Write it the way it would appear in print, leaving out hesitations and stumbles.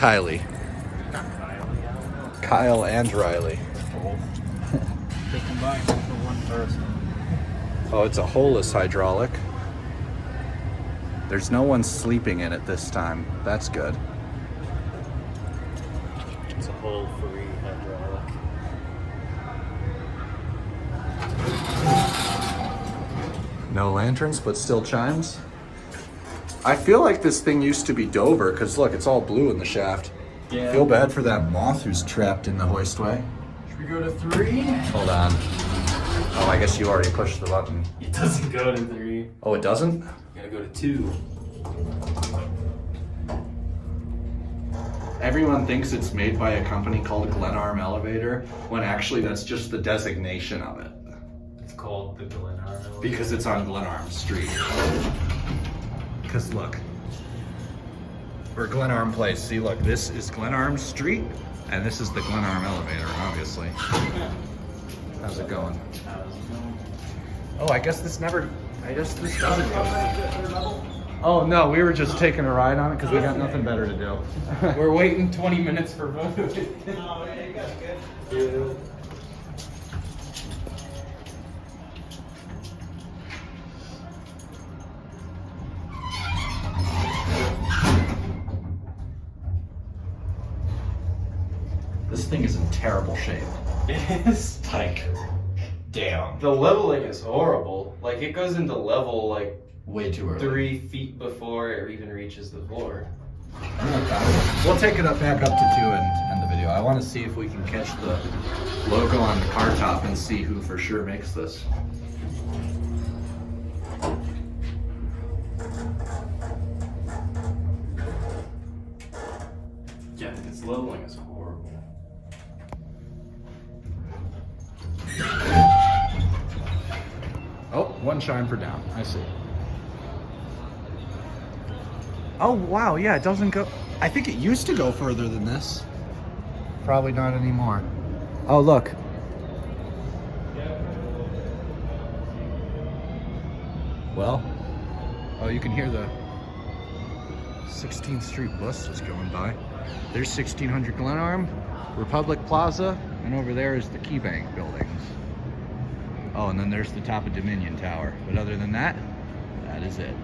Kylie? Not Kylie, I don't know. Kyle and Riley. They combined into one person. Oh, it's a holeless hydraulic. There's no one sleeping in it this time. That's good. It's a whole free hydraulic. No lanterns, but still chimes. I feel like this thing used to be Dover, because look, it's all blue in the shaft. Yeah. Feel bad for that moth who's trapped in the hoistway. Should we go to 3? Hold on. Oh, I guess you already pushed the button. It doesn't go to 3. Oh, it doesn't? You gotta go to 2. Everyone thinks it's made by a company called Glenarm Elevator, when actually that's just the designation of it. It's called the Glenarm Elevator. Because it's on Glenarm Street. Because look, where Glenarm Place, see look, this is Glenarm Street, and this is the Glenarm Elevator, obviously. How's it going? Oh, I guess this doesn't go. Oh no, we were just taking a ride on it because we got nothing better to do. We're waiting 20 minutes for food. Oh, yeah, you guys good? Yeah. This thing is in terrible shape. It is. Like, damn. The leveling is horrible. Like, it goes into level, like, Way too early. 3 feet before it even reaches the floor. We'll take it back up to 2 and end the video. I want to see if we can catch the logo on the car top and see who for sure makes this. Yeah, its leveling is horrible. Oh, 1 chime for down. I see. Oh, wow. Yeah, it doesn't go. I think it used to go further than this. Probably not anymore. Oh, look. Well, oh, you can hear the 16th Street bus just going by. There's 1600 Glenarm, Republic Plaza, and over there is the Key Bank buildings. Oh, and then there's the top of Dominion Tower. But other than that, that is it.